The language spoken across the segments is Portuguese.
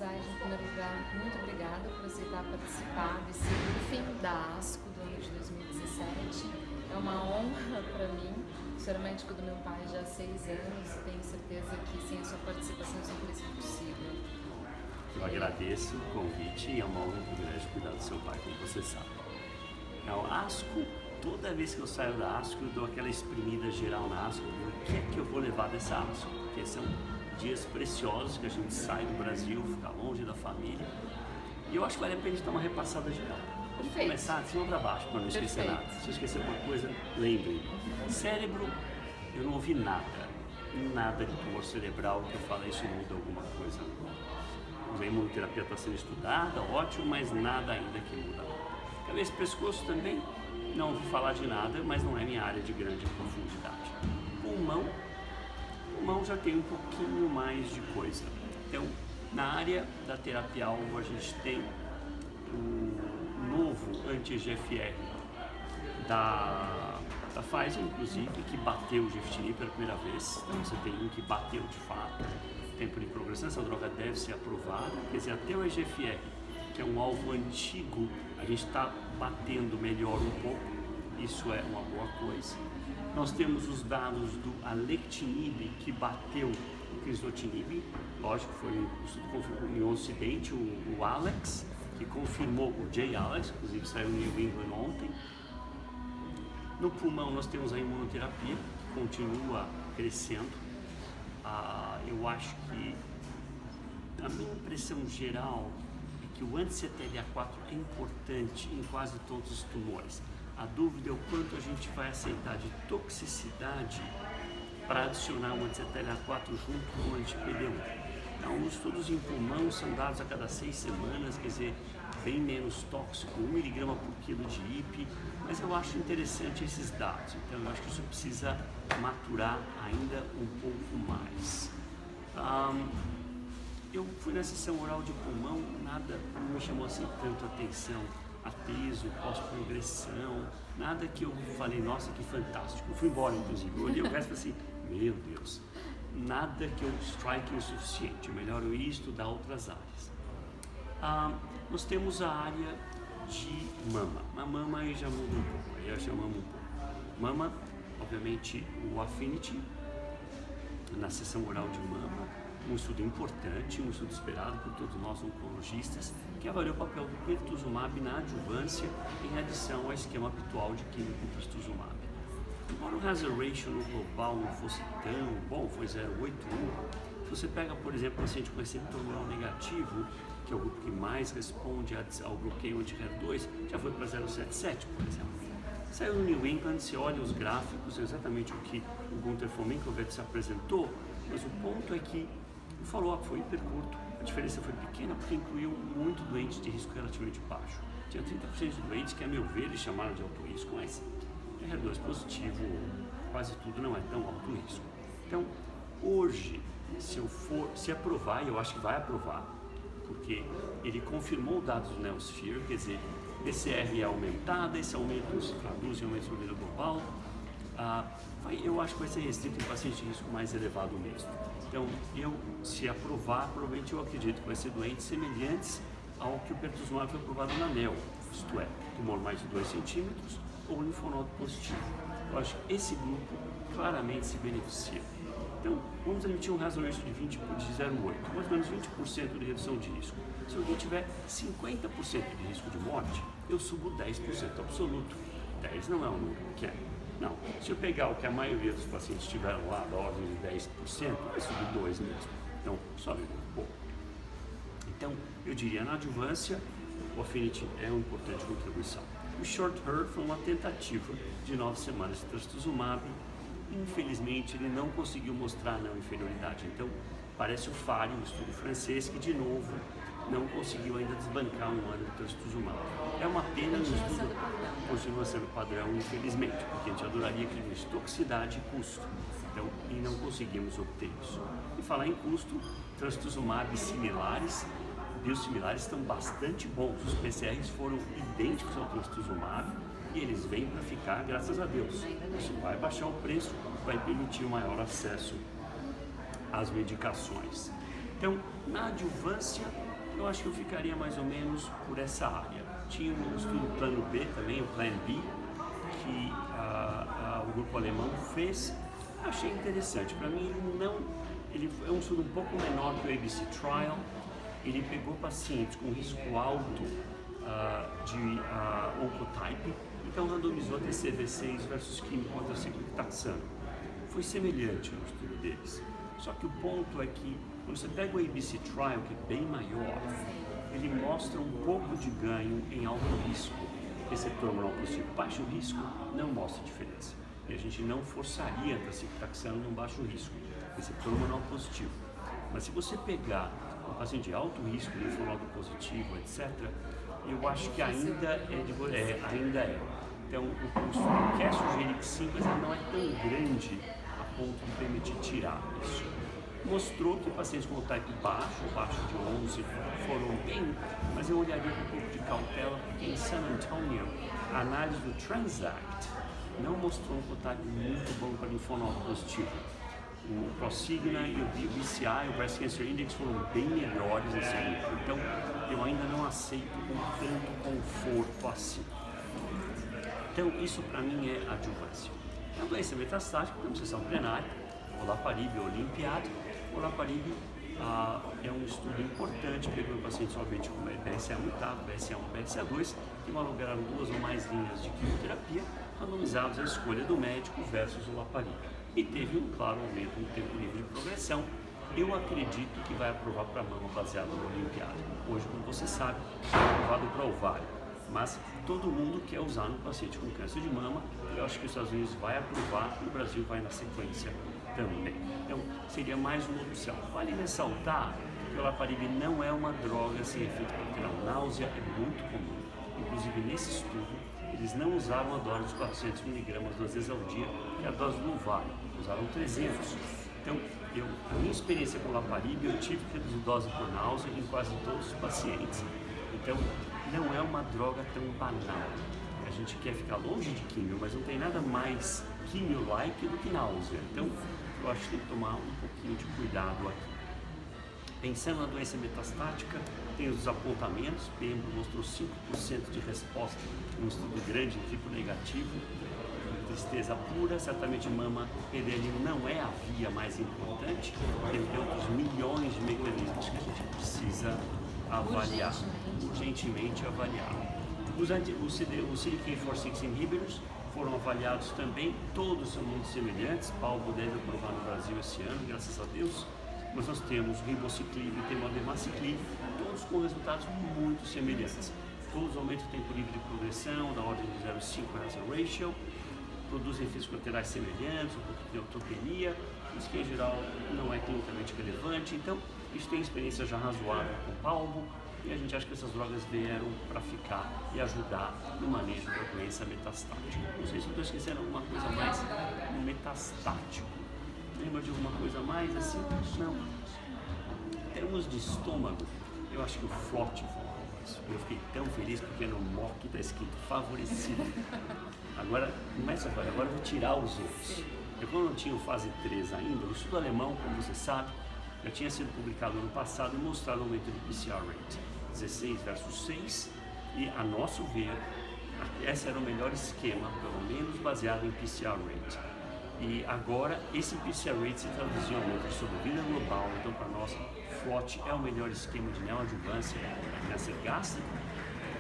Zaid, em primeiro lugar, muito obrigada por aceitar participar desse briefing da ASCO do ano de 2017. É uma honra para mim. O senhor é médico do meu pai já há 6 anos e tenho certeza que sem a sua participação isso não teria sido possível. Eu agradeço o convite e é uma honra muito grande cuidar do seu pai, como você sabe. Então, ASCO, toda vez que eu saio da ASCO, eu dou aquela exprimida geral na ASCO, o que é que eu vou levar dessa ASCO? Porque são dias preciosos que a gente sai do Brasil, fica longe da família. E eu acho que vale a pena a gente dar uma repassada geral. Vamos começar de cima para baixo, para não esquecer nada. Se eu esquecer alguma coisa, lembre. Cérebro, eu não ouvi nada de tumor cerebral que eu falei isso muda alguma coisa. A imunoterapia está sendo estudada, ótimo, mas nada ainda que muda. Cabeça e pescoço também, não ouvi falar de nada, mas não é minha área de grande profundidade. Pulmão já tem um pouquinho mais de coisa. Então, na área da terapia-alvo, a gente tem o novo anti-EGFR da Pfizer, inclusive, que bateu o gefitinib pela primeira vez. Então, você tem um que bateu de fato. Tempo de progressão, essa droga deve ser aprovada. Quer dizer, até o EGFR, que é um alvo antigo, a gente está batendo melhor um pouco. Isso é uma boa coisa. Nós temos os dados do alectinib, que bateu o crizotinib. Lógico, foi um estudo confirmado em Ocidente, o Alex, que confirmou o J-Alex, inclusive saiu no New England ontem. No pulmão nós temos a imunoterapia, que continua crescendo. Eu acho que a minha impressão geral é que o anti-CTLA-4 é importante em quase todos os tumores. A dúvida é o quanto a gente vai aceitar de toxicidade para adicionar o anti-CTLA-4 junto com o anti-PD-1. Então, os estudos em pulmão são dados a cada 6 semanas, quer dizer, bem menos tóxico, 1 mg por quilo de IP, mas eu acho interessante esses dados, então eu acho que isso precisa maturar ainda um pouco mais. Eu fui na sessão oral de pulmão, nada não me chamou assim tanto atenção, a peso, pós-progressão, nada que eu falei, nossa, que fantástico. Eu fui embora, inclusive, eu olhei o resto e falei assim, meu Deus, nada que eu strike o suficiente, melhor eu ir estudar outras áreas. Nós temos a área de mama. A mama aí já muda um pouco, aí já chamamos um pouco. Mama, obviamente, o Affinity, na sessão oral de mama, um estudo importante, um estudo esperado por todos nós oncologistas, que avaliou o papel do pertuzumab na adjuvância em adição ao esquema habitual de químio com trastuzumab. Embora o hazard ratio no global não fosse tão bom, foi 0,81, se você pega, por exemplo, paciente com receptor neural negativo, que é o grupo que mais responde ao bloqueio anti-HER2, já foi para 0,77, por exemplo. Saiu no New England, você olha os gráficos, é exatamente o que o Gunther von Winkelwitz apresentou, mas o ponto é que o follow-up foi hiper curto, a diferença foi pequena porque incluiu muito doente de risco relativamente baixo. Tinha 30% de doentes que, a meu ver, eles chamaram de alto risco, mas HER2 positivo, quase tudo não é tão alto risco. Então, hoje, se aprovar, e eu acho que vai aprovar, porque ele confirmou dados do Neosphere, quer dizer, PCR é aumentada, esse aumento se traduz em aumento do nível global, eu acho que vai ser restrito em pacientes de risco mais elevado mesmo. Então, se aprovar, provavelmente eu acredito que vai ser doentes semelhantes ao que o pertuzumab foi aprovado na NEL, isto é, tumor mais de 2 centímetros ou linfonodo positivo. Eu acho que esse grupo claramente se beneficia. Então, vamos admitir um hazard ratio de 0,8, mais ou menos 20% de redução de risco. Se alguém tiver 50% de risco de morte, eu subo 10% absoluto. 10 não é um número pequeno. Não, se eu pegar o que a maioria dos pacientes tiveram lá, da ordem de 10%, vai subir 2 mesmo. Então, sobe um pouco. Então, eu diria, na adjuvância, o Affinity é uma importante contribuição. O Short HER foi uma tentativa de 9 semanas de trastuzumab. Infelizmente, ele não conseguiu mostrar não inferioridade. Então, parece o FARI, um estudo francês, que, de novo, não conseguiu ainda desbancar um ano de trastuzumab. É uma pena no estudo, continua sendo padrão, infelizmente, porque a gente adoraria que tivesse toxicidade e custo. Então, e não conseguimos obter isso. E falar em custo, trastuzumab similares, biosimilares estão bastante bons. Os PCRs foram idênticos ao trastuzumab e eles vêm para ficar, graças a Deus. Isso vai baixar o preço, vai permitir um maior acesso às medicações. Então, na adjuvância, eu acho que eu ficaria mais ou menos por essa área. Tinha um estudo plano B também, o Plan B, que o grupo alemão fez. Achei interessante. Para mim, ele é um estudo um pouco menor que o ABC Trial. Ele pegou pacientes com risco alto de oncotype, então randomizou TCV6 versus químico contra ciclotaxano. Foi semelhante ao estudo deles. Só que o ponto é que, quando você pega o ABC Trial, que é bem maior, ele mostra um pouco de ganho em alto risco, receptor hormonal positivo. Baixo risco não mostra diferença. E a gente não forçaria a ciclotaxano num baixo risco, receptor hormonal positivo. Mas se você pegar um paciente de alto risco, linfonodo positivo, etc., eu acho que ainda é. Então, o estudo quer sugerir que sim, mas ele não é tão grande a ponto de permitir tirar isso. Mostrou que pacientes com o type baixo de 11, foram bem, mas eu olharia com um pouco de cautela, porque em San Antonio, a análise do Transact não mostrou um type muito bom para linfonodo positivo. O Prosigna e o BCI, o Breast Cancer Index, foram bem melhores nesse grupo. Então, eu ainda não aceito com tanto conforto assim. Então, isso para mim é adjuvância. A doença metastática, como sessão plenária, olaparib ou Olimpiad. Olaparib é um estudo importante, pegou pacientes somente com BRCA mutado, BRCA1, BRCA2, que malograram 2 ou mais linhas de quimioterapia, randomizados à escolha do médico versus olaparib. E teve um claro aumento no tempo livre de progressão. Eu acredito que vai aprovar para mama baseado no Olimpiad. Hoje, como você sabe, é aprovado para ovário, mas todo mundo quer usar no paciente com câncer de mama. Eu acho que os Estados Unidos vai aprovar e o Brasil vai na sequência também. Então, seria mais uma opção. Vale ressaltar que o olaparib não é uma droga sem efeito colateral. Náusea é muito comum. Inclusive, nesse estudo, eles não usaram a dose de 400 mg 2 vezes ao dia, que é a dose do ovário, usaram 300. Então, a minha experiência com o olaparib, eu tive que reduzir dose por náusea em quase todos os pacientes. Então, não é uma droga tão banal. A gente quer ficar longe de químio, mas não tem nada mais químio-like do que náusea. Então, eu acho que tem que tomar um pouquinho de cuidado aqui. Pensando na doença metastática, tem os apontamentos. Pembro mostrou 5% de resposta em um estudo grande, triplo negativo, tristeza pura. Certamente mama PDL não é a via mais importante, tem outros milhões de mecanismos que a gente precisa avaliar, urgentemente avaliar. Os CDK4/6 inhibitors foram avaliados também, todos são muito semelhantes. Palbo deve aprovar no Brasil esse ano, graças a Deus. Mas nós temos ribociclib e temodemaciclib, todos com resultados muito semelhantes. Todos aumentam o tempo livre de progressão, da ordem de 0,5 hazard ratio, produzem efeitos colaterais semelhantes, um pouco de neutropenia, mas que em geral não é clinicamente relevante. Então, a gente tem experiência já razoável com palbo e a gente acha que essas drogas vieram para ficar e ajudar no manejo da doença metastática. Não sei se eu estou esquecendo alguma coisa mais no metastático. Lembra de alguma coisa mais assim? Não. Em termos de estômago, eu acho que o FLOT falou isso. Eu fiquei tão feliz porque no MOC está escrito favorecido. Agora, não é só agora eu vou tirar os outros. Eu, quando não tinha o fase 3 ainda, o estudo alemão, como você sabe, já tinha sido publicado no ano passado e mostrado o aumento de PCR rate, 16 versus 6, e a nosso ver, esse era o melhor esquema, pelo menos baseado em PCR rate. E agora, esse PCR rate se traduziu em aumento de sobrevida global, então para nós, FLOT é o melhor esquema de neoadjuvância para câncer gástrico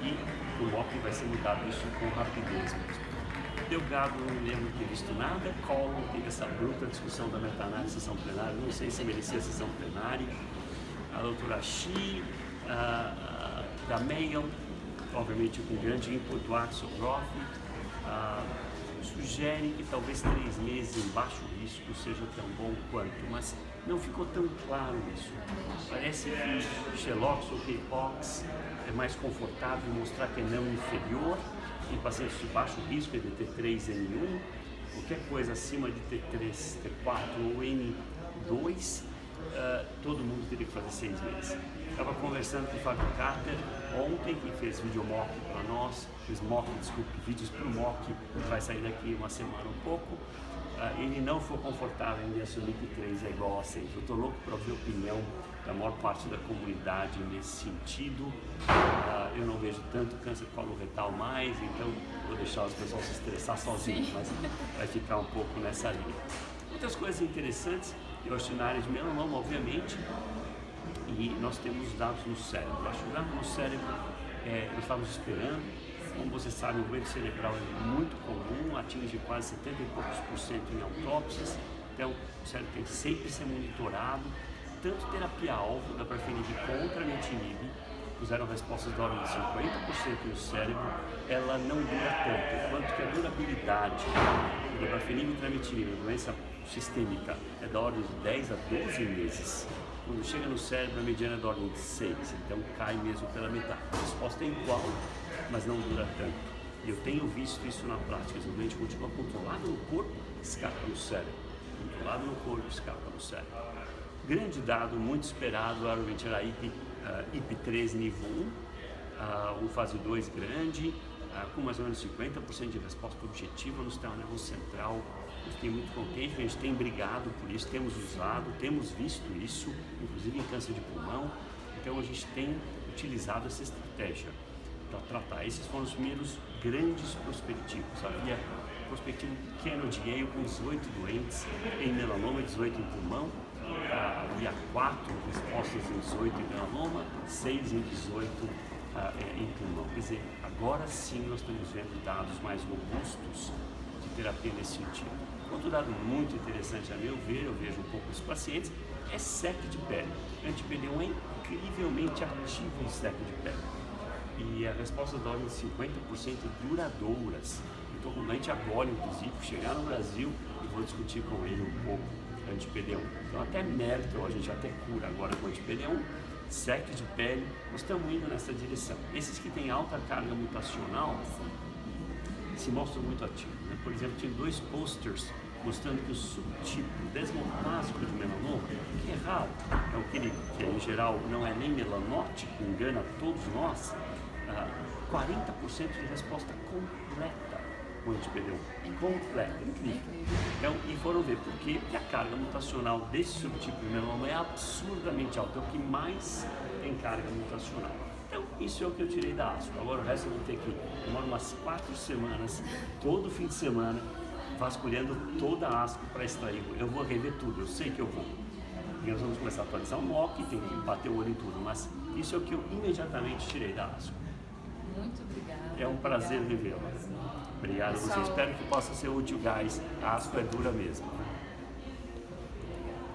e o MOC vai ser mudado isso com rapidez mesmo. Delgado, não me lembro de ter visto nada. Collor teve essa bruta discussão da meta-análise sessão plenária, não sei se merecia a sessão plenária. A doutora Xi, da Mayo, obviamente com grande input do Axel Groff, sugere que talvez 3 meses em baixo risco seja tão bom quanto, mas não ficou tão claro isso. Parece que Xelox ou K-Pox é mais confortável mostrar que é não inferior em pacientes de baixo risco, de T3N1, qualquer coisa acima de T3, T4 ou N2, todo mundo teria que fazer 6 meses. Estava conversando com o Fábio Carter ontem, que fez videomock para nós, vídeos para o mock, que vai sair daqui uma semana um pouco. Ele não foi confortável em assumir que 3 é igual a 6. Eu estou louco para ouvir a opinião da maior parte da comunidade nesse sentido. Eu não vejo tanto câncer coloretal mais, então vou deixar os pessoal se estressar sozinhos, mas vai ficar um pouco nessa linha. Outras coisas interessantes, eu acho na área de melanoma, obviamente, e nós temos dados no cérebro. Eu acho que dados no cérebro, nós estávamos esperando. Como você sabe, o doente cerebral é muito comum, atinge quase 70 e poucos % em autópsias, então o cérebro tem que sempre ser monitorado. Tanto terapia-alvo da Brafenib contra a Nitinib, fizeram respostas da ordem de 50% no cérebro, ela não dura tanto, quanto que a durabilidade da Brafenib e Tramitinib, doença sistêmica, é da ordem de 10 a 12 meses. Quando chega no cérebro, a mediana é da ordem de 6, então cai mesmo pela metade. A resposta é igual, mas não dura tanto. E eu tenho visto isso na prática, o doente continua controlado no corpo, escapa no cérebro. Controlado no corpo, escapa no cérebro. Grande dado, muito esperado, era o IP3 nível 1, fase 2 grande, com mais ou menos 50% de resposta objetiva no sistema nervoso central. Eu fiquei muito contente, a gente tem brigado por isso, temos usado, temos visto isso, inclusive em câncer de pulmão, então a gente tem utilizado essa estratégia para tratar. Esses foram os primeiros grandes prospectivos. Havia prospectivo pequeno de Yale com 18 doentes em melanoma e 18 em pulmão. Havia 4 respostas em 18 em melanoma, 6 em 18 em pulmão. Quer dizer, agora sim nós estamos vendo dados mais robustos de terapia nesse sentido. Outro dado muito interessante a meu ver, eu vejo um pouco os pacientes, é SEC de pele. O anti-PD-1 é incrivelmente ativo em SEC de pele. E a resposta da ordem de 50% duradouras. Estou com o doente agora, inclusive, chegar no Brasil e vou discutir com ele um pouco anti-PD-1. Então até Merkel, a gente até cura agora com anti-PD-1, SEC de pele, nós estamos indo nessa direção. Esses que têm alta carga mutacional se mostram muito ativos. Né? Por exemplo, tinha 2 posters mostrando que o subtipo desmoplásico de melanoma, que é raro, é aquele que em geral não é nem melanótico, engana todos nós, 40% de resposta completa com anti-PD-1. Completa, incrível. Então, e foram ver por quê? Porque a carga mutacional desse subtipo de melanoma é absurdamente alta, é o que mais tem carga mutacional. Então, isso é o que eu tirei da ASCO. Agora o resto eu vou ter que demorar umas 4 semanas, todo fim de semana, vasculhando toda a ASCO para extrair. Eu vou rever tudo, eu sei que eu vou. E nós vamos começar a atualizar o mock, tem que bater o olho em tudo, mas isso é o que eu imediatamente tirei da ASCO. Muito obrigada. É um prazer revê-la. Obrigado a você, espero que possa ser útil, guys. A ASCO é dura mesmo.